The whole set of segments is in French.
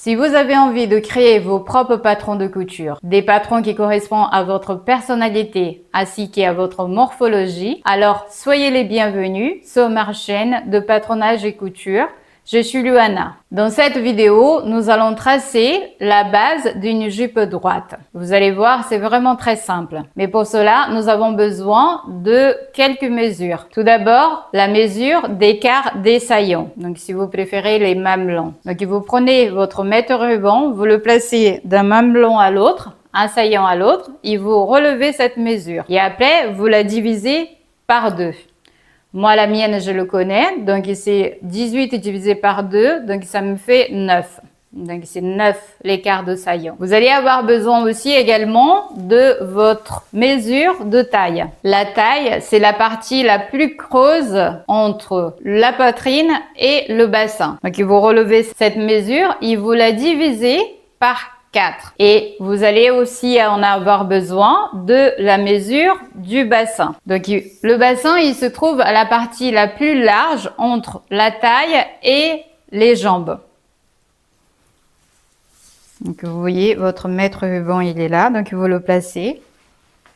Si vous avez envie de créer vos propres patrons de couture, des patrons qui correspondent à votre personnalité ainsi qu'à votre morphologie, alors soyez les bienvenus sur ma chaîne de patronage et couture. Je suis Luana. Dans cette vidéo, nous allons tracer la base d'une jupe droite. Vous allez voir, c'est vraiment très simple. Mais pour cela, nous avons besoin de quelques mesures. Tout d'abord, la mesure d'écart des saillants. Donc, si vous préférez les mamelons. Donc, vous prenez votre mètre-ruban, vous le placez d'un mamelon à l'autre, un saillant à l'autre, et vous relevez cette mesure. Et après, vous la divisez par 2. Moi, la mienne, je le connais. Donc, c'est 18 divisé par 2. Donc, ça me fait 9. Donc, c'est 9 l'écart de saillant. Vous allez avoir besoin aussi également de votre mesure de taille. La taille, c'est la partie la plus creuse entre la poitrine et le bassin. Donc, vous relevez cette mesure et vous la divisez par 4. Et vous allez aussi en avoir besoin de la mesure du bassin. Donc, le bassin, il se trouve à la partie la plus large entre la taille et les jambes. Donc, vous voyez, votre mètre-ruban, il est là. Donc, vous le placez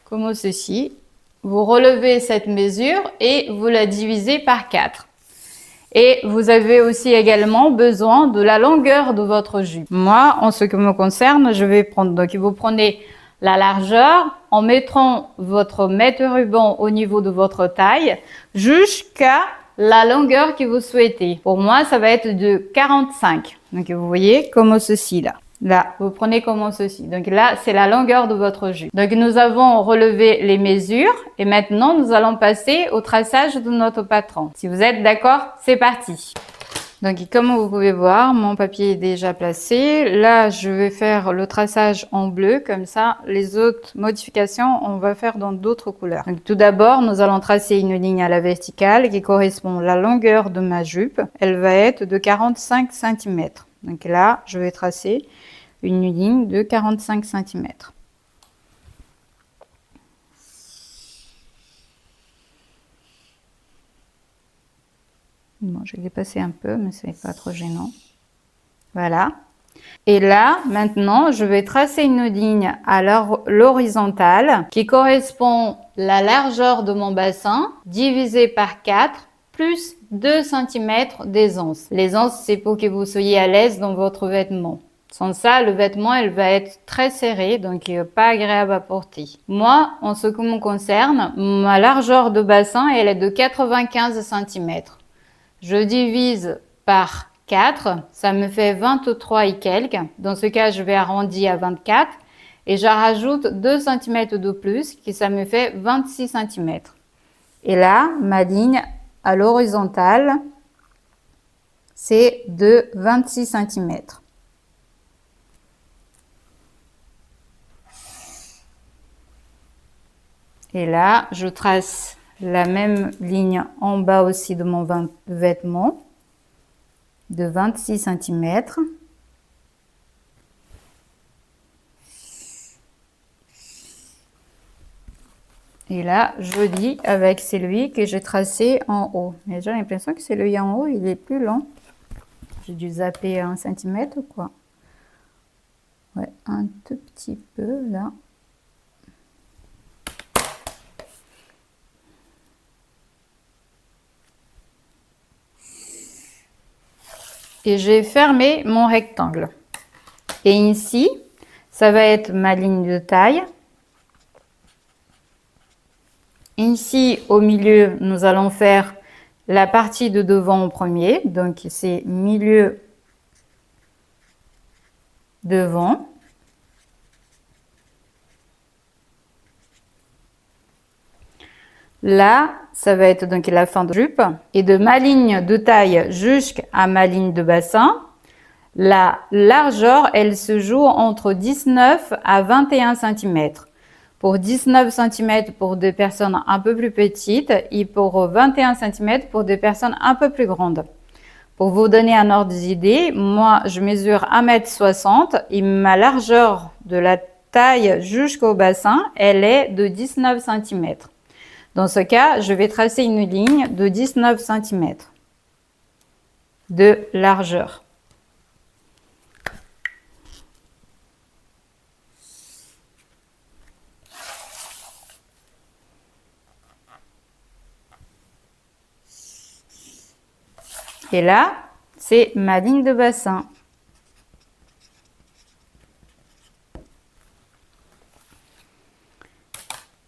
comme ceci. Vous relevez cette mesure et vous la divisez par 4. Et vous avez aussi également besoin de la longueur de votre jupe. Moi, en ce qui me concerne, je vais prendre, donc vous prenez la largeur en mettant votre mètre-ruban au niveau de votre taille jusqu'à la longueur que vous souhaitez. Pour moi, ça va être de 45. Donc, vous voyez, comme ceci là. Là, vous prenez comme ceci. Donc là, c'est la longueur de votre jupe. Donc, nous avons relevé les mesures et maintenant, nous allons passer au traçage de notre patron. Si vous êtes d'accord, c'est parti. Donc, comme vous pouvez voir, mon papier est déjà placé. Là, je vais faire le traçage en bleu. Comme ça, les autres modifications, on va faire dans d'autres couleurs. Donc, tout d'abord, nous allons tracer une ligne à la verticale qui correspond à la longueur de ma jupe. Elle va être de 45 cm. Donc là, je vais tracer une ligne de 45 cm. Bon, je vais dépasser un peu, mais ce n'est pas trop gênant. Voilà. Et là, maintenant, je vais tracer une ligne à l'horizontale qui correspond à la largeur de mon bassin divisé par 4 plus 2 cm d'aisance. L'aisance, c'est pour que vous soyez à l'aise dans votre vêtement. Sans ça, le vêtement, elle va être très serré, donc pas agréable à porter. Moi, en ce qui me concerne, ma largeur de bassin, elle est de 95 cm. Je divise par 4, ça me fait 23 et quelques. Dans ce cas, je vais arrondir à 24 et je rajoute 2 cm de plus, qui ça me fait 26 cm. Et là, ma ligne à l'horizontale, c'est de 26 cm. Et là, je trace la même ligne en bas aussi de mon vêtement de 26 cm. Et là, je lis avec celui que j'ai tracé en haut. Mais j'ai l'impression que celui en haut, il est plus long. J'ai dû zapper 1 cm ou quoi? Ouais, un tout petit peu là. Et j'ai fermé mon rectangle. Et ici, ça va être ma ligne de taille. Ici, au milieu, nous allons faire la partie de devant en premier. Donc, c'est milieu devant. Là, ça va être donc la fin de jupe. Et de ma ligne de taille jusqu'à ma ligne de bassin, la largeur, elle se joue entre 19 à 21 cm. Pour 19 cm pour des personnes un peu plus petites et pour 21 cm pour des personnes un peu plus grandes. Pour vous donner un ordre d'idée, moi, je mesure 1,60 m et ma largeur de la taille jusqu'au bassin, elle est de 19 cm. Dans ce cas, je vais tracer une ligne de 19 cm de largeur. Et là, c'est ma ligne de bassin.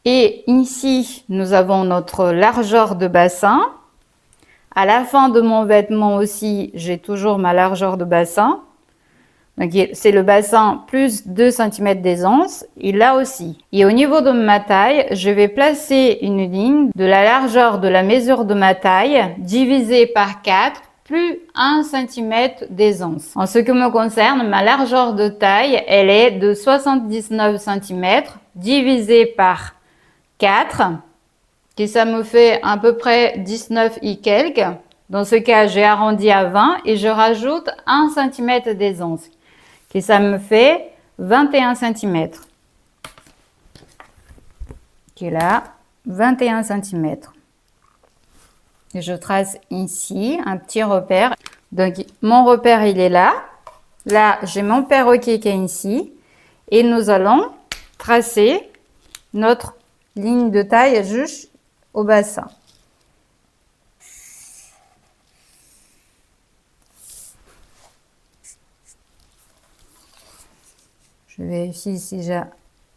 Et ici, nous avons notre largeur de bassin. À la fin de mon vêtement aussi, j'ai toujours ma largeur de bassin. Donc, c'est le bassin plus 2 cm d'aisance. Et là aussi. Et au niveau de ma taille, je vais placer une ligne de la largeur de la mesure de ma taille divisée par 4 plus 1 cm d'aisance. En ce qui me concerne, ma largeur de taille, elle est de 79 cm divisée par 4, qui ça me fait à peu près 19 et quelques. Dans ce cas, j'ai arrondi à 20 et je rajoute 1 cm d'aisance, qui ça me fait 21 cm. Qui est là, 21 cm. Et je trace ici un petit repère. Donc, mon repère, il est là. Là, j'ai mon perroquet qui est ici. Et nous allons tracer notre ligne de taille juste au bassin. Je vérifie si j'ai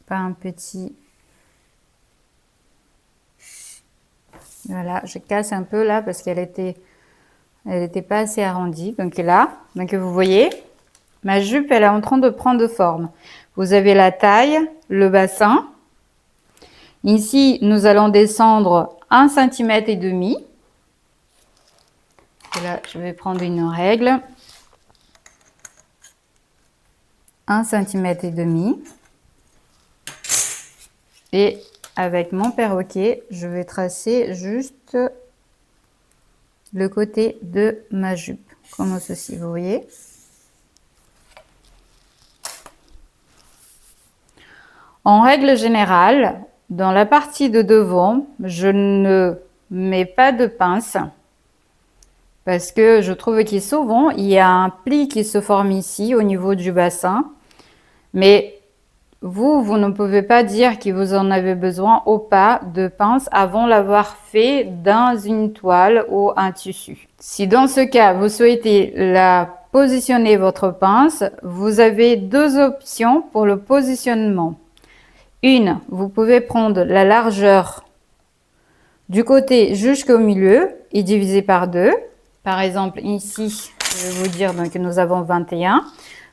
pas un petit... Voilà, je casse un peu là parce qu'elle était pas assez arrondie. Donc là, donc vous voyez, ma jupe, elle est en train de prendre forme. Vous avez la taille, le bassin. Ici, nous allons descendre 1 cm et demi. Et là, je vais prendre une règle. 1 cm et demi. Et avec mon perroquet, je vais tracer juste le côté de ma jupe, comme ceci, vous voyez. En règle générale, dans la partie de devant, je ne mets pas de pince parce que je trouve que souvent, il y a un pli qui se forme ici au niveau du bassin. Mais vous ne pouvez pas dire que vous en avez besoin ou pas de pince avant l'avoir fait dans une toile ou un tissu. Si dans ce cas, vous souhaitez la positionner votre pince, vous avez deux options pour le positionnement. Une, vous pouvez prendre la largeur du côté jusqu'au milieu et diviser par 2. Par exemple, ici, je vais vous dire, donc nous avons 21.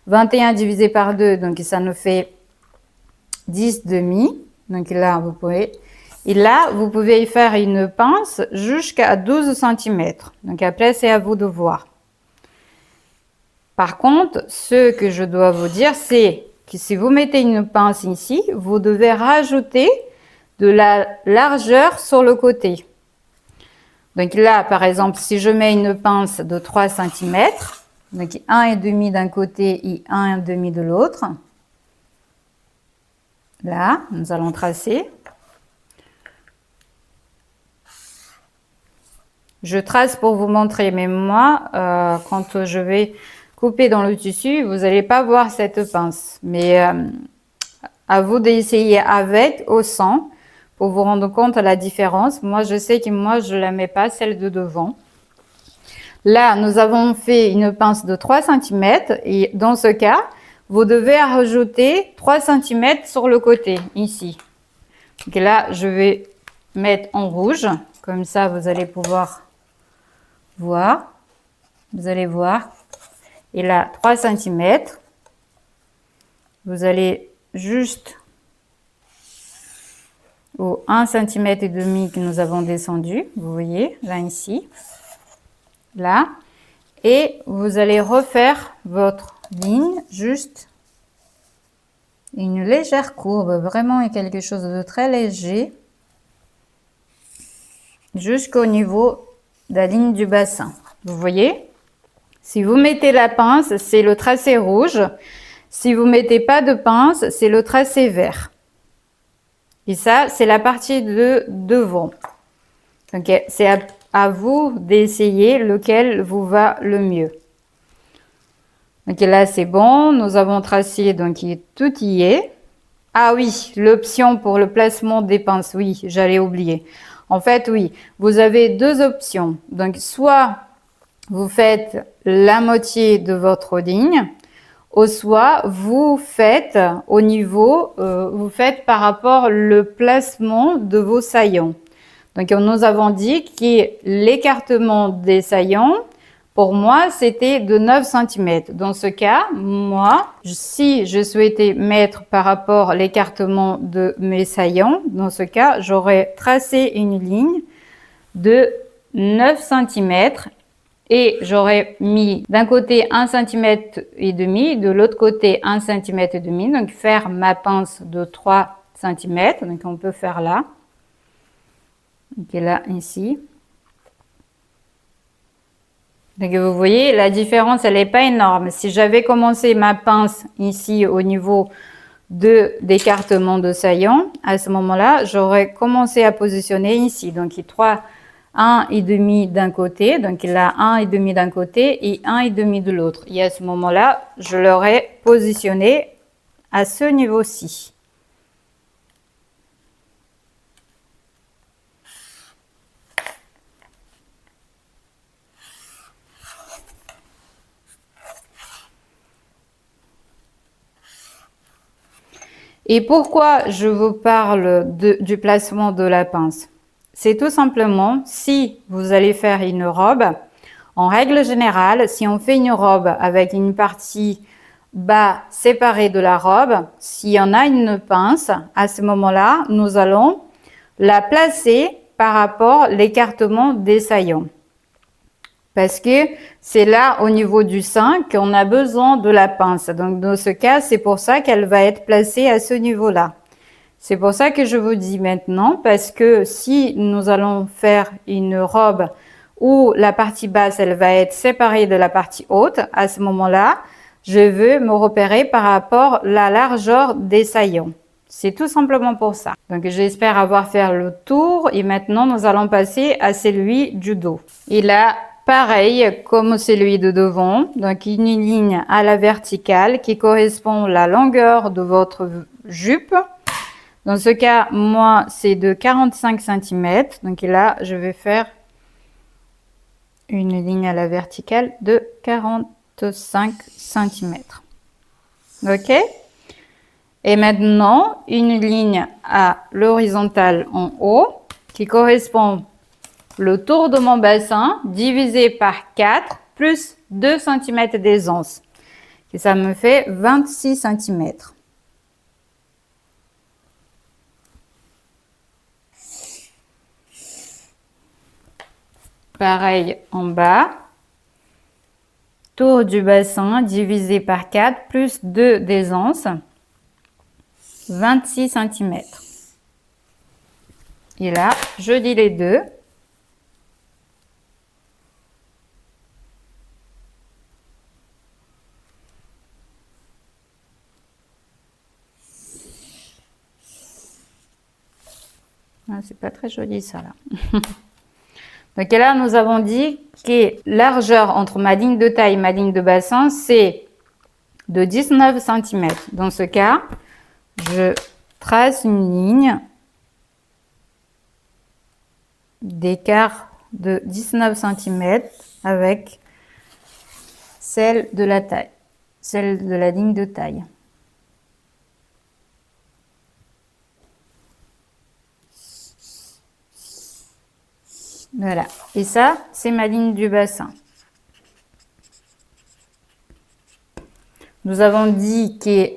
21 divisé par 2, donc ça nous fait 10 demi. Donc là, vous pouvez... Et là, vous pouvez y faire une pince jusqu'à 12 cm. Donc après, c'est à vous de voir. Par contre, ce que je dois vous dire, c'est que si vous mettez une pince ici, vous devez rajouter de la largeur sur le côté. Donc là, par exemple, si je mets une pince de 3 cm, donc 1,5 d'un côté et 1,5 de l'autre, là, nous allons tracer. Je trace pour vous montrer, mais moi, quand je vais couper dans le tissu, vous n'allez pas voir cette pince. Mais à vous d'essayer avec, au sans, pour vous rendre compte de la différence. Moi, je sais que moi, je ne la mets pas, celle de devant. Là, nous avons fait une pince de 3 cm et dans ce cas, vous devez rajouter 3 cm sur le côté, ici. Donc là, je vais mettre en rouge, comme ça, vous allez pouvoir voir. Vous allez voir. Et là, 3 cm. Vous allez juste au 1 cm et demi que nous avons descendu. Vous voyez, là, ici. Là. Et vous allez refaire votre ligne, juste une légère courbe, vraiment quelque chose de très léger, jusqu'au niveau de la ligne du bassin. Vous voyez? Si vous mettez la pince, c'est le tracé rouge. Si vous mettez pas de pince, c'est le tracé vert. Et ça, c'est la partie de devant. Ok, c'est à vous d'essayer lequel vous va le mieux. Donc là, c'est bon. Nous avons tracé, donc tout y est. Ah oui, l'option pour le placement des pinces. Oui, j'allais oublier. En fait, oui, vous avez deux options. Donc, soit vous faites la moitié de votre ligne, ou soit vous faites au niveau, vous faites par rapport le placement de vos saillants. Donc, nous avons dit que l'écartement des saillants, pour moi, c'était de 9 cm. Dans ce cas, moi, si je souhaitais mettre par rapport l'écartement de mes saillants, dans ce cas, j'aurais tracé une ligne de 9 cm et j'aurais mis d'un côté 1,5 cm, de l'autre côté 1,5 cm. Donc, faire ma pince de 3 cm. Donc, on peut faire là. Donc là, ici. Donc vous voyez, la différence, elle n'est pas énorme. Si j'avais commencé ma pince ici au niveau d'écartement de saillant, à ce moment-là, j'aurais commencé à positionner ici. Donc 1,5 d'un côté, donc là 1,5 d'un côté et 1,5 de l'autre. Et à ce moment-là, je l'aurais positionné à ce niveau-ci. Et pourquoi je vous parle du placement de la pince? C'est tout simplement, si vous allez faire une robe, en règle générale, si on fait une robe avec une partie bas séparée de la robe, s'il y en a une pince, à ce moment-là, nous allons la placer par rapport à l'écartement des saillants. Parce que c'est là, au niveau du sein, qu'on a besoin de la pince. Donc, dans ce cas, c'est pour ça qu'elle va être placée à ce niveau-là. C'est pour ça que je vous dis maintenant, parce que si nous allons faire une robe où la partie basse, elle va être séparée de la partie haute, à ce moment-là, je veux me repérer par rapport à la largeur des saillants. C'est tout simplement pour ça. Donc, j'espère avoir fait le tour et maintenant, nous allons passer à celui du dos. Et là, pareil comme celui de devant, donc une ligne à la verticale qui correspond à la longueur de votre jupe. Dans ce cas, moi, c'est de 45 cm. Donc là, je vais faire une ligne à la verticale de 45 cm. OK? Et maintenant, une ligne à l'horizontale en haut qui correspond le tour de mon bassin divisé par 4 plus 2 cm d'aisance. Et ça me fait 26 cm. Pareil en bas. Tour du bassin divisé par 4 plus 2 d'aisance. 26 cm. Et là, je lis les deux. Ah, c'est pas très joli ça là. Donc là, nous avons dit que largeur entre ma ligne de taille et ma ligne de bassin, c'est de 19 cm. Dans ce cas, je trace une ligne d'écart de 19 cm avec celle de la taille, celle de la ligne de taille. Voilà. Et ça, c'est ma ligne du bassin. Nous avons dit que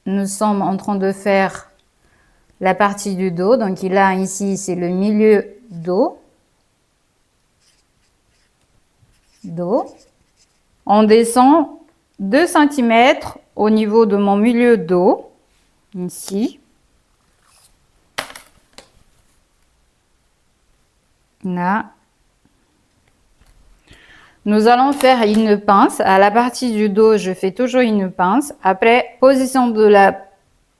nous sommes en train de faire la partie du dos. Donc là, ici, c'est le milieu dos. On descend 2 cm au niveau de mon milieu dos. Ici. Là. Nous allons faire une pince. À la partie du dos, je fais toujours une pince. Après, position de la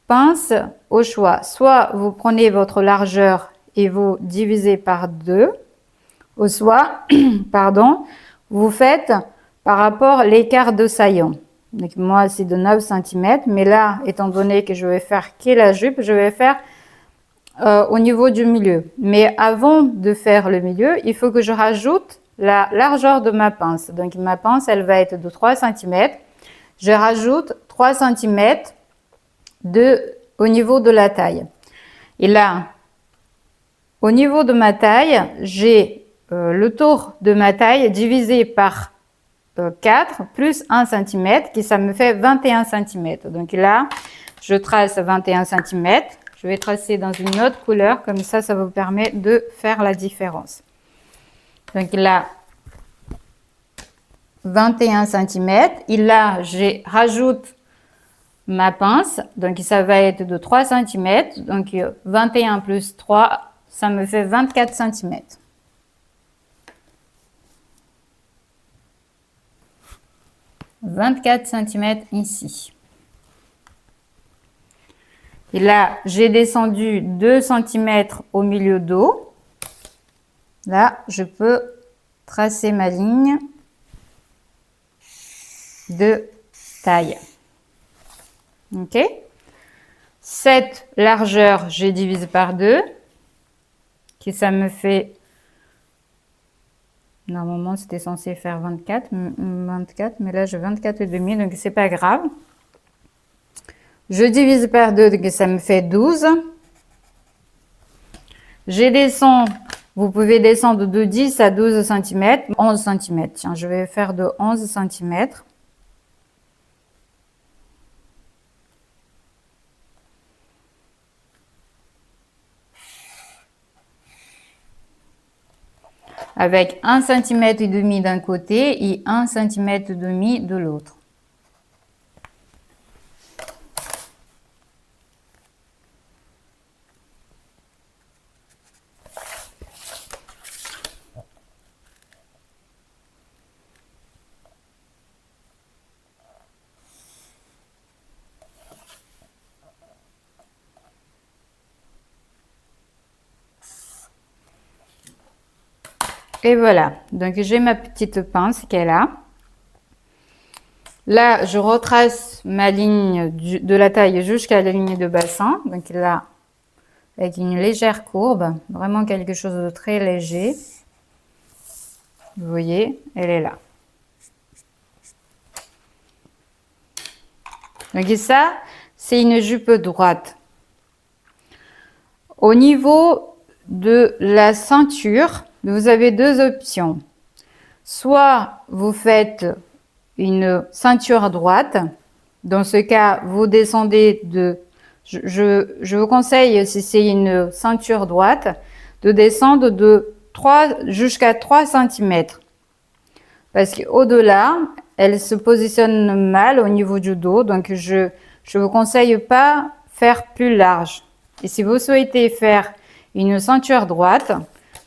pince au choix. Soit vous prenez votre largeur et vous divisez par 2. Ou soit, pardon, vous faites par rapport à l'écart de saillant. Donc moi, c'est de 9 cm. Mais là, étant donné que je vais faire que la jupe, je vais faire au niveau du milieu. Mais avant de faire le milieu, il faut que je rajoute la largeur de ma pince. Donc ma pince, elle va être de 3 cm. Je rajoute 3 cm au niveau de la taille. Et là, au niveau de ma taille, j'ai le tour de ma taille divisé par 4 plus 1 cm, qui ça me fait 21 cm. Donc là, je trace 21 cm. Je vais tracer dans une autre couleur, comme ça vous permet de faire la différence. Donc là, 21 cm. Et là, je rajoute ma pince. Donc ça va être de 3 cm. Donc 21 plus 3, ça me fait 24 cm. « 24 cm ici. Et là, j'ai descendu 2 cm au milieu d'eau. Là, je peux tracer ma ligne de taille. OK? Cette largeur, j'ai divisé par 2. Qui ça me fait... Normalement, c'était censé faire 24, mais là, j'ai 24,5, donc c'est pas grave. Je divise par 2, donc ça me fait 12. Je descends, vous pouvez descendre de 10 à 12 cm, 11 cm. Tiens, je vais faire de 11 cm. Avec 1,5 cm d'un côté et 1,5 cm de l'autre. Et voilà, donc j'ai ma petite pince qui est là. Là, je retrace ma ligne de la taille jusqu'à la ligne de bassin. Donc là, avec une légère courbe, vraiment quelque chose de très léger. Vous voyez, elle est là. Donc ça, c'est une jupe droite. Au niveau de la ceinture, vous avez deux options. Soit vous faites une ceinture droite. Dans ce cas, vous descendez de... Je vous conseille, si c'est une ceinture droite, de descendre de 3 jusqu'à 3 cm. Parce qu'au-delà, elle se positionne mal au niveau du dos. Donc, je vous conseille pas faire plus large. Et si vous souhaitez faire une ceinture droite,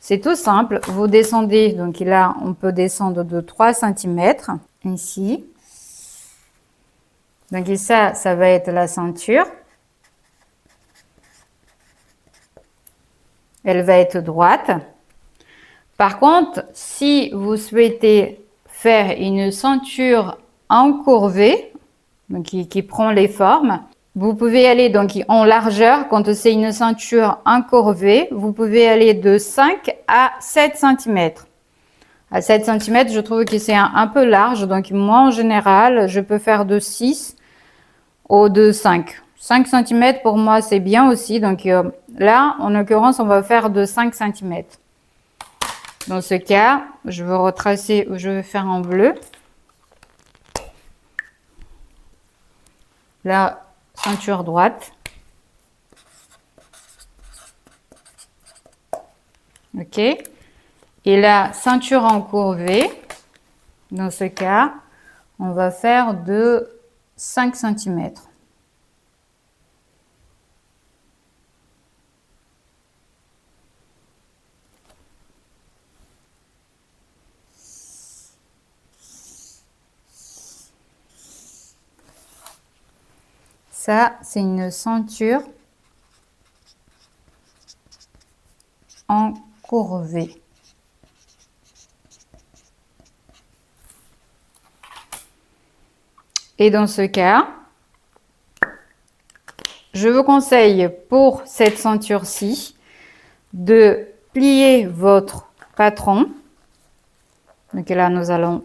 c'est tout simple. Vous descendez, donc là, on peut descendre de 3 cm ici. Donc ça va être la ceinture. Elle va être droite. Par contre, si vous souhaitez faire une ceinture encurvée, donc qui prend les formes, vous pouvez aller donc en largeur, quand c'est une ceinture incurvée, vous pouvez aller de 5 à 7 cm. À 7 cm, je trouve que c'est un peu large, donc moi en général, je peux faire de 6 ou de 5. 5 cm pour moi, c'est bien aussi, donc là, en l'occurrence, on va faire de 5 cm. Dans ce cas, je vais retracer, je vais faire en bleu. La ceinture droite. OK. Et la ceinture encurvée. Dans ce cas, on va faire de 5 cm. Ça, c'est une ceinture encurvée. Et dans ce cas, je vous conseille pour cette ceinture-ci de plier votre patron Donc là, nous allons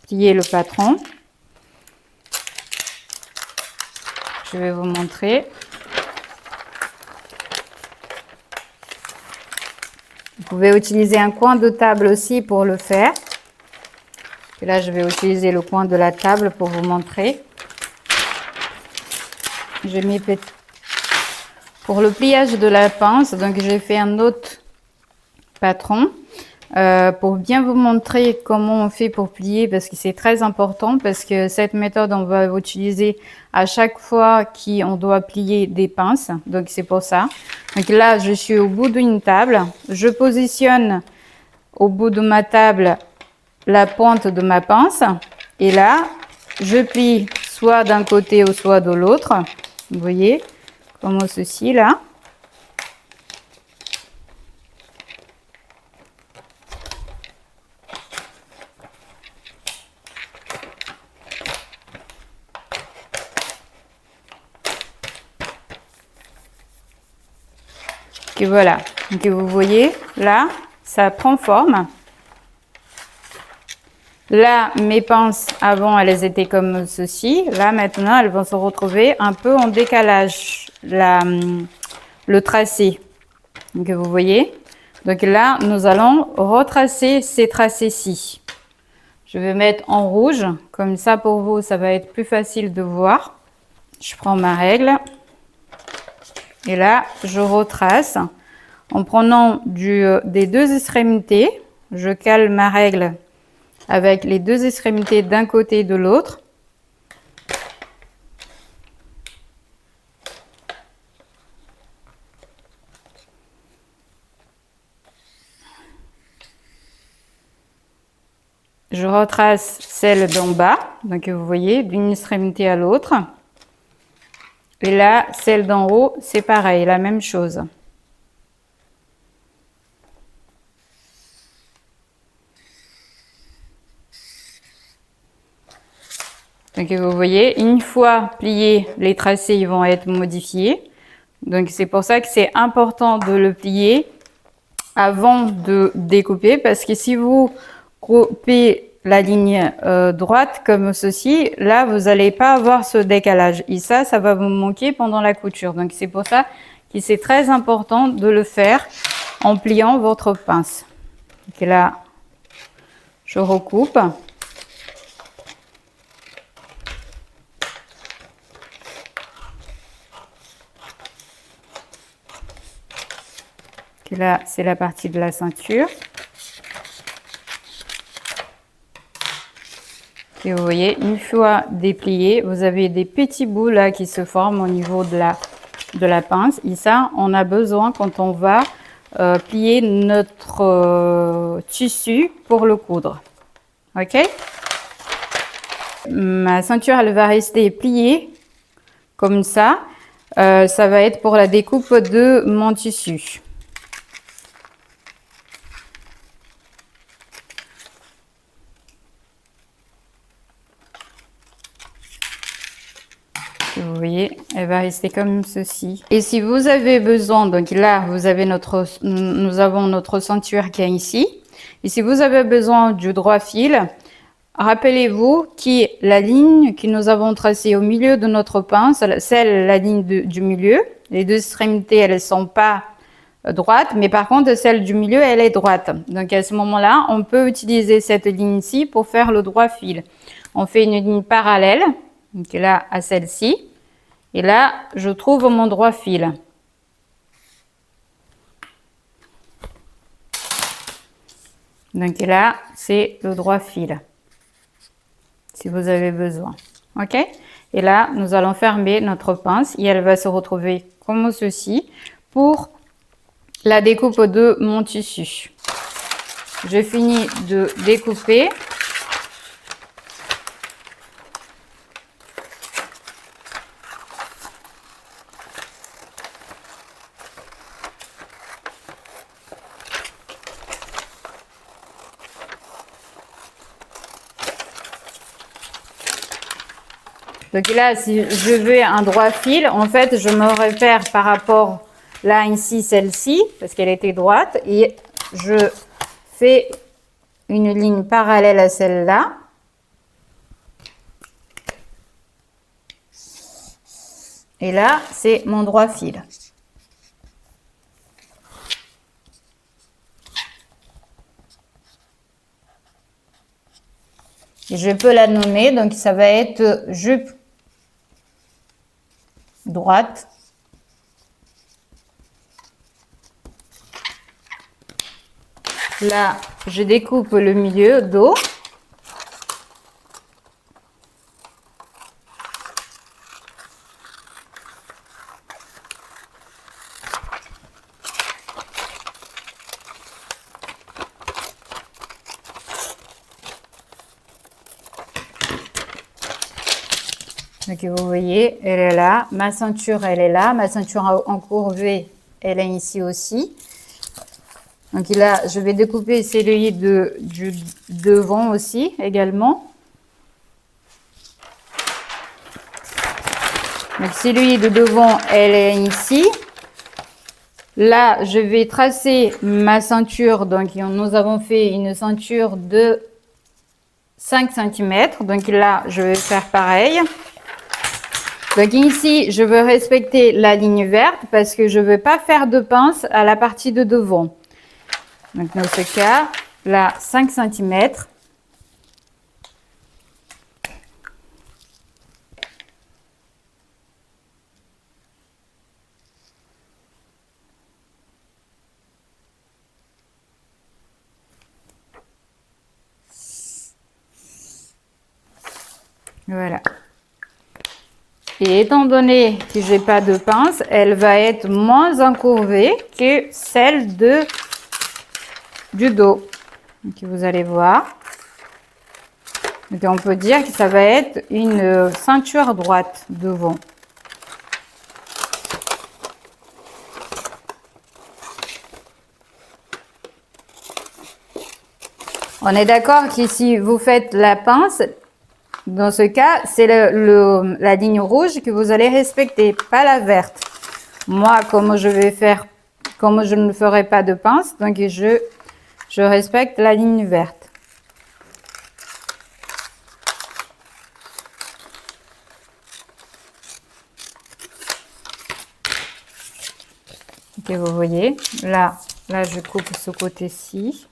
plier le patron. Je vais vous montrer. Vous pouvez utiliser un coin de table aussi pour le faire. Et là, je vais utiliser le coin de la table pour vous montrer. J'ai mis pour le pliage de la pince, donc j'ai fait un autre patron pour bien vous montrer comment on fait pour plier, parce que c'est très important, parce que cette méthode on va l'utiliser à chaque fois qu'on doit plier des pinces, donc c'est pour ça. Donc là, je suis au bout d'une table, je positionne au bout de ma table la pointe de ma pince et là, je plie soit d'un côté ou soit de l'autre. Vous voyez, comme ceci là. Et voilà, donc vous voyez, là, ça prend forme. Là, mes pinces, avant, elles étaient comme ceci. Là, maintenant, elles vont se retrouver un peu en décalage, le tracé. Donc, vous voyez. Donc là, nous allons retracer ces tracés-ci. Je vais mettre en rouge. Comme ça, pour vous, ça va être plus facile de voir. Je prends ma règle. Et là, je retrace. En prenant des deux extrémités, je cale ma règle avec les deux extrémités d'un côté et de l'autre. Je retrace celle d'en bas, donc vous voyez, d'une extrémité à l'autre. Et là, celle d'en haut, c'est pareil, la même chose. Donc vous voyez, une fois pliés, les tracés ils vont être modifiés. Donc c'est pour ça que c'est important de le plier avant de découper, parce que si vous coupez la ligne droite comme ceci, là vous n'allez pas avoir ce décalage. Et ça va vous manquer pendant la couture. Donc c'est pour ça que c'est très important de le faire en pliant votre pince. Donc là, je recoupe. Et là, c'est la partie de la ceinture. Et vous voyez, une fois déplié, vous avez des petits bouts là qui se forment au niveau de la pince. Et ça, on a besoin quand on va plier notre tissu pour le coudre. Ok? Ma ceinture, elle va rester pliée comme ça. Ça va être pour la découpe de mon tissu. Vous voyez, elle va rester comme ceci. Et si vous avez besoin, donc là, nous avons notre ceinture qui est ici. Et si vous avez besoin du droit fil, rappelez-vous que la ligne que nous avons tracée au milieu de notre pince, la ligne du milieu, les deux extrémités, elles ne sont pas droites, mais par contre, celle du milieu, elle est droite. Donc à ce moment-là, on peut utiliser cette ligne-ci pour faire le droit fil. On fait une ligne parallèle. Donc là, à celle-ci. Et là, je trouve mon droit fil. Donc là, c'est le droit fil. Si vous avez besoin. OK? Et là, nous allons fermer notre pince et elle va se retrouver comme ceci pour la découpe de mon tissu. Je finis de découper. Donc là, si je veux un droit fil, en fait, je me réfère par rapport là, ici, celle-ci, parce qu'elle était droite, et je fais une ligne parallèle à celle-là. Et là, c'est mon droit fil. Et je peux la nommer, donc ça va être jupe droite. Là, je découpe le milieu dos. Donc vous voyez, elle est là, ma ceinture elle est là, ma ceinture encurvée elle est ici aussi. Donc là, je vais découper celui du devant aussi également. Donc celui de devant elle est ici. Là, je vais tracer ma ceinture. Donc nous avons fait une ceinture de 5 cm. Donc là, je vais faire pareil. Donc ici, je veux respecter la ligne verte parce que je ne veux pas faire de pince à la partie de devant. Donc dans ce cas, là, 5 cm. Voilà. Et étant donné que j'ai pas de pince, elle va être moins incurvée que celle du dos. Donc vous allez voir. Donc on peut dire que ça va être une ceinture droite devant. On est d'accord que si vous faites la pince, dans ce cas, c'est la ligne rouge que vous allez respecter, pas la verte. Moi, comme je ne ferai pas de pince, donc je respecte la ligne verte. Ok, vous voyez, là, je coupe ce côté-ci.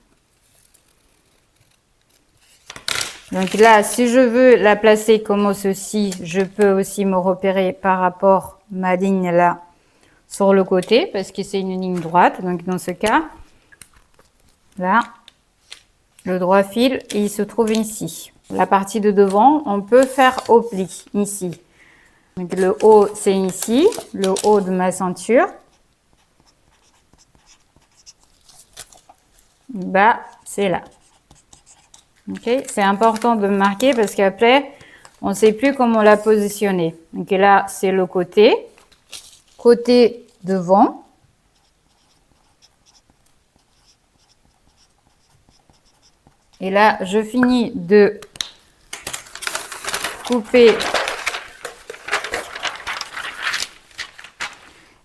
Donc là, si je veux la placer comme ceci, je peux aussi me repérer par rapport à ma ligne là sur le côté parce que c'est une ligne droite. Donc dans ce cas, là, le droit fil, il se trouve ici. La partie de devant, on peut faire au pli ici. Donc le haut, c'est ici, le haut de ma ceinture. Le bas, c'est là. Okay, c'est important de marquer parce qu'après, on ne sait plus comment la positionner. Donc là, c'est le côté devant. Et là, je finis de couper.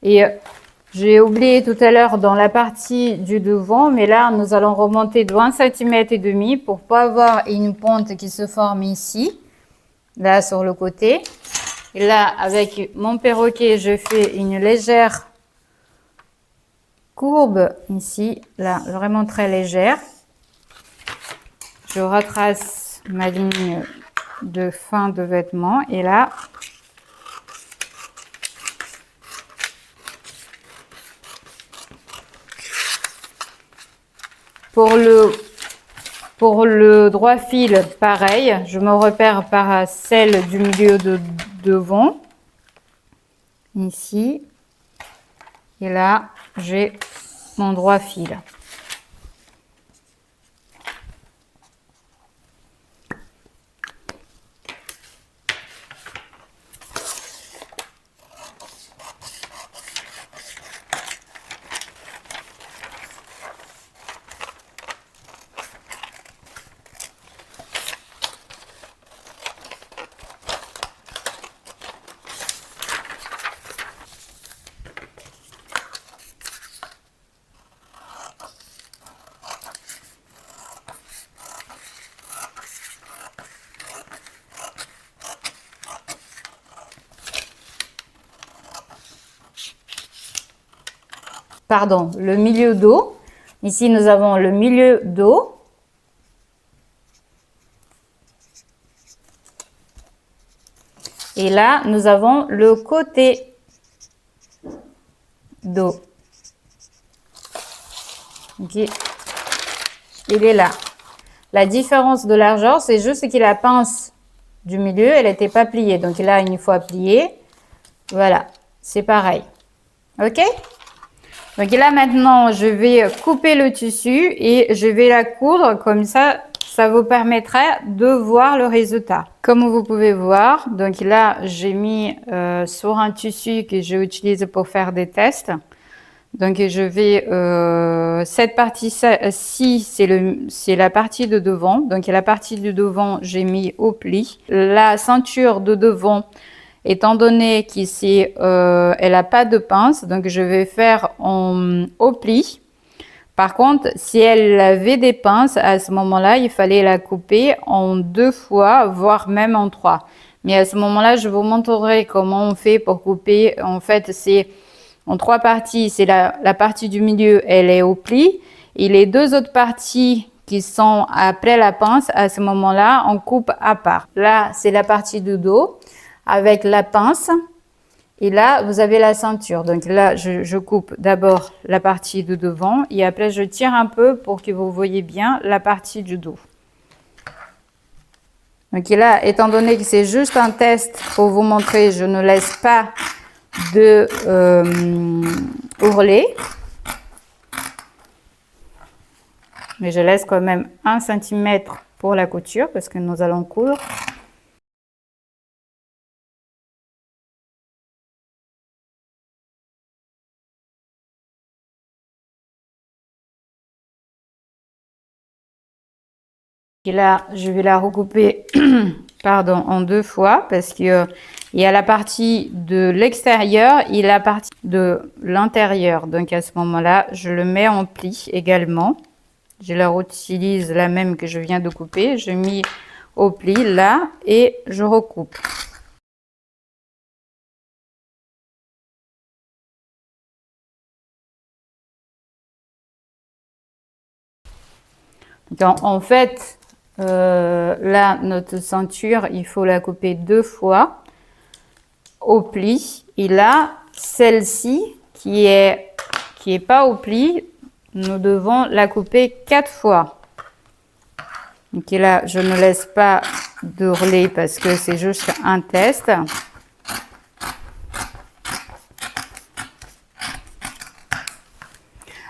Et j'ai oublié tout à l'heure dans la partie du devant, mais là, nous allons remonter de 1,5 cm pour pas avoir une pente qui se forme ici, là sur le côté. Et là, avec mon perroquet, je fais une légère courbe ici, là, vraiment très légère. Je retrace ma ligne de fin de vêtement et là, pour le droit fil, pareil, je me repère par celle du milieu de devant, ici, et là, j'ai mon droit fil. pardon, le milieu dos. Ici, nous avons le milieu dos. Et là, nous avons le côté dos. Ok. Il est là. La différence de largeur, c'est juste que la pince du milieu, elle n'était pas pliée. Donc là, une fois pliée, voilà, c'est pareil. Ok? Donc là, maintenant, je vais couper le tissu et je vais la coudre comme ça vous permettra de voir le résultat. Comme vous pouvez voir, donc là, j'ai mis sur un tissu que j'utilise pour faire des tests. Donc je vais, cette partie-ci, c'est la partie de devant. Donc la partie de devant, j'ai mis au pli. La ceinture de devant, étant donné qu'ici, elle n'a pas de pince, donc je vais faire au pli. Par contre, si elle avait des pinces, à ce moment-là, il fallait la couper en 2 fois, voire même en 3. Mais à ce moment-là, je vous montrerai comment on fait pour couper. En fait, c'est en 3 parties. C'est la partie du milieu, elle est au pli. Et les 2 autres parties qui sont après la pince, à ce moment-là, on coupe à part. Là, c'est la partie du dos avec la pince. Et là, vous avez la ceinture. Donc là, je coupe d'abord la partie de devant et après, je tire un peu pour que vous voyez bien la partie du dos. Donc là, étant donné que c'est juste un test pour vous montrer, je ne laisse pas de ourlet. Mais je laisse quand même 1 cm pour la couture parce que nous allons coudre. Et là, je vais la recouper pardon, en 2 fois parce que il y a la partie de l'extérieur et la partie de l'intérieur. Donc à ce moment-là, je le mets en pli également. Je la réutilise la même que je viens de couper. Je mets au pli là et je recoupe. Donc en fait, là, notre ceinture, il faut la couper 2 fois au pli. Et là, celle-ci, qui est pas au pli, nous devons la couper 4 fois. Donc là, je ne laisse pas d'ourlet parce que c'est juste un test.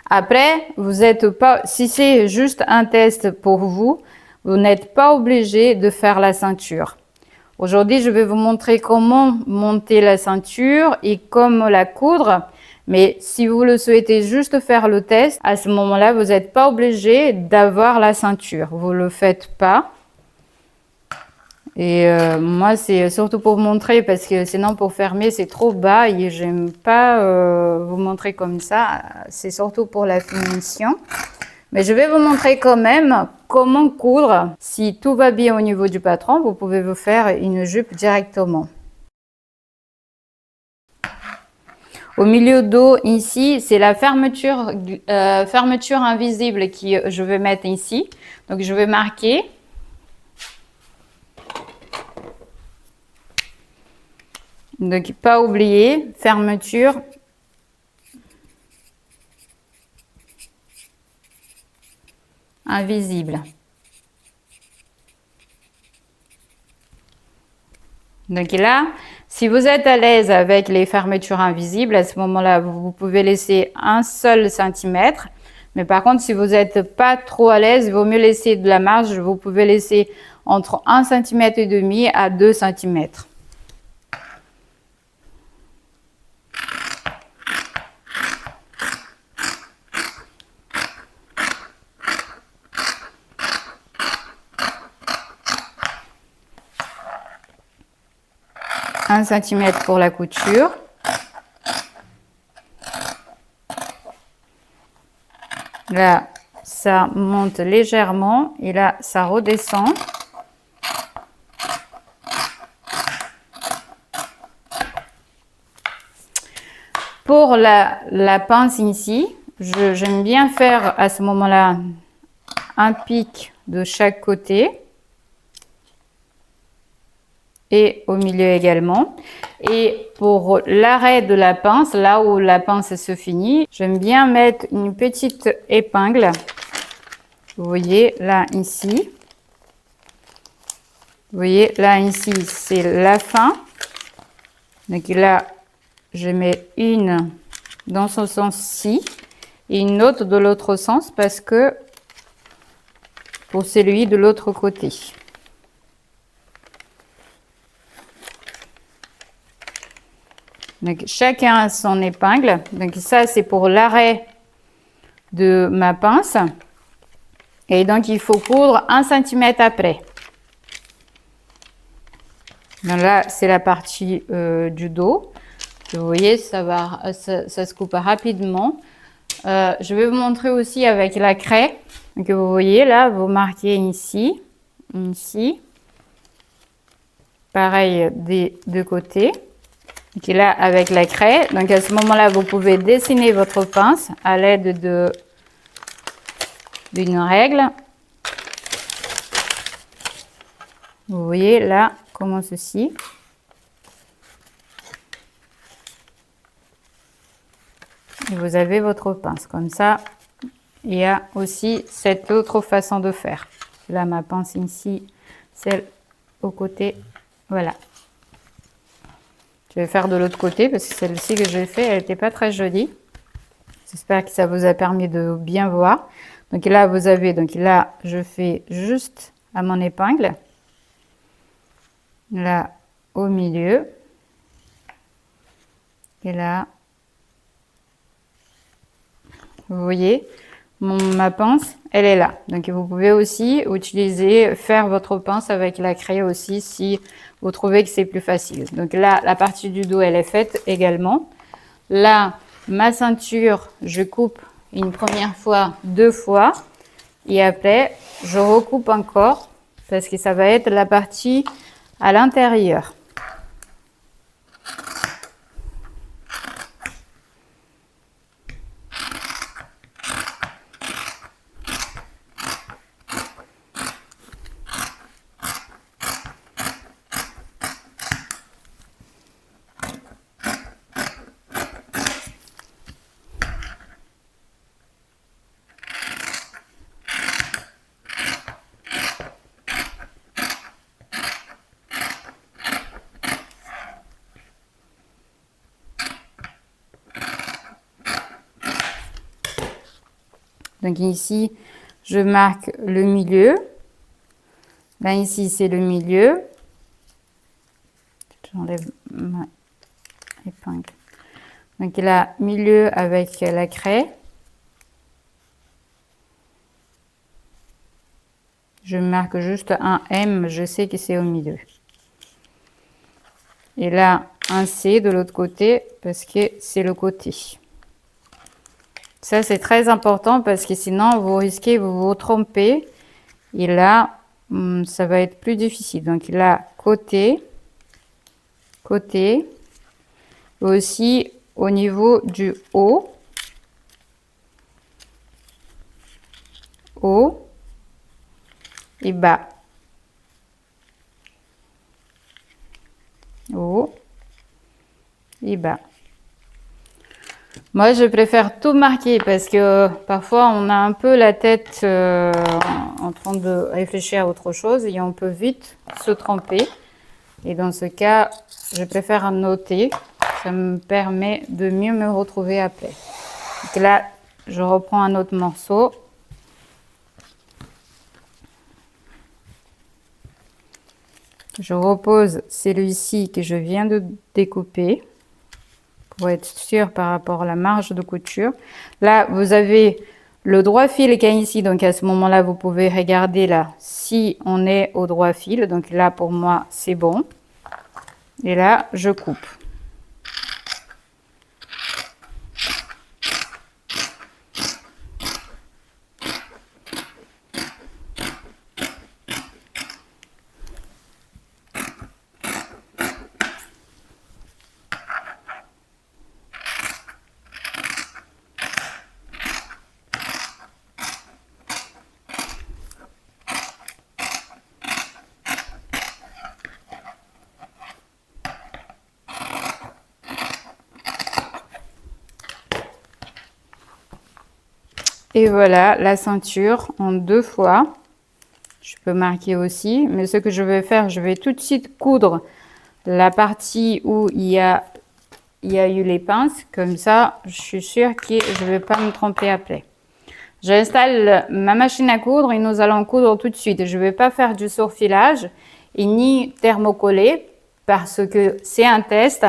Après, vous êtes pas, si c'est juste un test pour vous, vous n'êtes pas obligé de faire la ceinture. Aujourd'hui, je vais vous montrer comment monter la ceinture et comment la coudre. Mais si vous le souhaitez juste faire le test, à ce moment-là, vous n'êtes pas obligé d'avoir la ceinture. Vous ne le faites pas. Et moi, c'est surtout pour vous montrer parce que sinon, pour fermer, c'est trop bas et j'aime pas vous montrer comme ça. C'est surtout pour la finition. Mais je vais vous montrer quand même comment coudre. Si tout va bien au niveau du patron, vous pouvez vous faire une jupe directement. Au milieu dos, ici, c'est la fermeture invisible que je vais mettre ici. Donc, je vais marquer. Donc, pas oublier, fermeture invisible. Donc là, si vous êtes à l'aise avec les fermetures invisibles, à ce moment-là, vous pouvez laisser 1 seul centimètre. Mais par contre, si vous n'êtes pas trop à l'aise, il vaut mieux laisser de la marge. Vous pouvez laisser entre 1,5 cm à 2 cm. Un centimètre pour la couture. Là, ça monte légèrement et là, ça redescend. Pour la pince ici, j'aime bien faire à ce moment-là un pic de chaque côté et au milieu également. Et pour l'arrêt de la pince, là où la pince se finit, j'aime bien mettre une petite épingle. Vous voyez là ici. Vous voyez là ici, c'est la fin. Donc là, je mets une dans ce sens-ci et une autre de l'autre sens parce que pour celui de l'autre côté. Donc chacun a son épingle. Donc ça c'est pour l'arrêt de ma pince. Et donc il faut coudre 1 cm après. Donc là c'est la partie du dos. Vous voyez ça se coupe rapidement. Je vais vous montrer aussi avec la craie. Donc vous voyez là, vous marquez ici, ici. Pareil des deux côtés. Donc là avec la craie. Donc à ce moment-là, vous pouvez dessiner votre pince à l'aide d'une règle. Vous voyez là comment ceci. Et vous avez votre pince comme ça. Il y a aussi cette autre façon de faire. Là ma pince ici, celle au côté, voilà. Je vais faire de l'autre côté parce que celle-ci que j'ai fait, elle n'était pas très jolie. J'espère que ça vous a permis de bien voir. Donc là vous avez, donc là je fais juste à mon épingle. Là au milieu. Et là, vous voyez, ma pince, elle est là. Donc vous pouvez aussi faire votre pince avec la craie aussi si vous trouvez que c'est plus facile. Donc là, la partie du dos, elle est faite également. Là, ma ceinture, je coupe une première fois, 2 fois. Et après, je recoupe encore parce que ça va être la partie à l'intérieur. Donc ici, je marque le milieu. Là, ici, c'est le milieu. J'enlève ma épingle. Donc là, milieu avec la craie. Je marque juste un M, je sais que c'est au milieu. Et là, un C de l'autre côté parce que c'est le côté. Ça, c'est très important parce que sinon, vous risquez de vous tromper. Et là, ça va être plus difficile. Donc là, côté, côté. Aussi au niveau du haut. Haut et bas. Haut et bas. Moi, je préfère tout marquer parce que parfois, on a un peu la tête en train de réfléchir à autre chose et on peut vite se tromper. Et dans ce cas, je préfère noter. Ça me permet de mieux me retrouver après. Donc là, je reprends un autre morceau. Je repose celui-ci que je viens de découper pour être sûr par rapport à la marge de couture. Là, vous avez le droit fil qui est ici. Donc, à ce moment-là, vous pouvez regarder là si on est au droit fil. Donc là, pour moi, c'est bon. Et là, je coupe. Et voilà la ceinture en 2 fois. Je peux marquer aussi, mais ce que je vais faire, je vais tout de suite coudre la partie où il y a eu les pinces. Comme ça, je suis sûre que je ne vais pas me tromper après. J'installe ma machine à coudre et nous allons coudre tout de suite. Je ne vais pas faire du surfilage et ni thermocoller parce que c'est un test.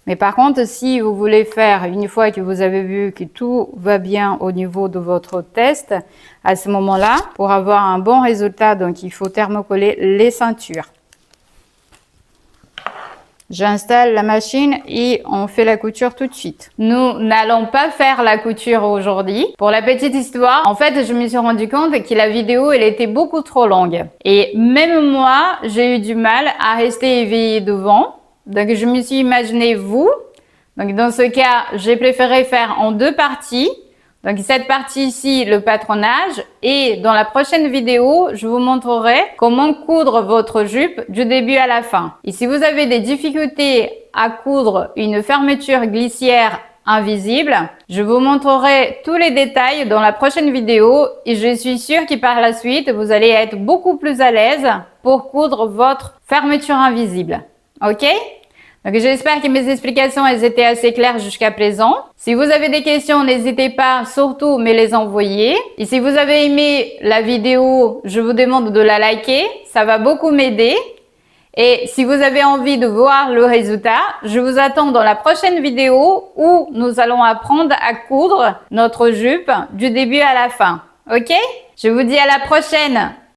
Mais par contre, si vous voulez faire, une fois que vous avez vu que tout va bien au niveau de votre test, à ce moment-là, pour avoir un bon résultat, donc il faut thermocoller les ceintures. J'installe la machine et on fait la couture tout de suite. Nous n'allons pas faire la couture aujourd'hui. Pour la petite histoire, en fait, je me suis rendu compte que la vidéo, elle était beaucoup trop longue. Et même moi, j'ai eu du mal à rester éveillée devant. Donc, je me suis imaginé vous. Donc, dans ce cas, j'ai préféré faire en 2 parties. Donc, cette partie ici, le patronage. Et dans la prochaine vidéo, je vous montrerai comment coudre votre jupe du début à la fin. Et si vous avez des difficultés à coudre une fermeture glissière invisible, je vous montrerai tous les détails dans la prochaine vidéo. Et je suis sûre que par la suite, vous allez être beaucoup plus à l'aise pour coudre votre fermeture invisible. Ok? Donc, j'espère que mes explications elles étaient assez claires jusqu'à présent. Si vous avez des questions, n'hésitez pas surtout à me les envoyer. Et si vous avez aimé la vidéo, je vous demande de la liker. Ça va beaucoup m'aider. Et si vous avez envie de voir le résultat, je vous attends dans la prochaine vidéo où nous allons apprendre à coudre notre jupe du début à la fin. Ok? Je vous dis à la prochaine!